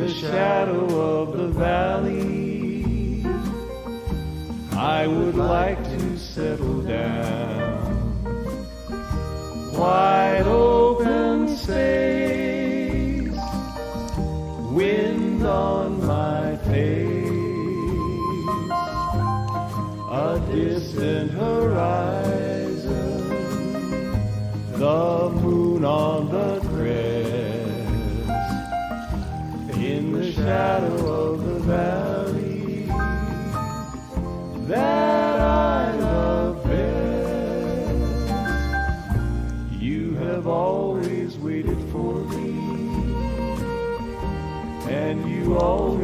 the shadow of the valley, I would like to settle down. Wide open space, wind on my face, a distant horizon, the moon on the crest, in the shadow of the valley that I love best. You have always waited for me, and you always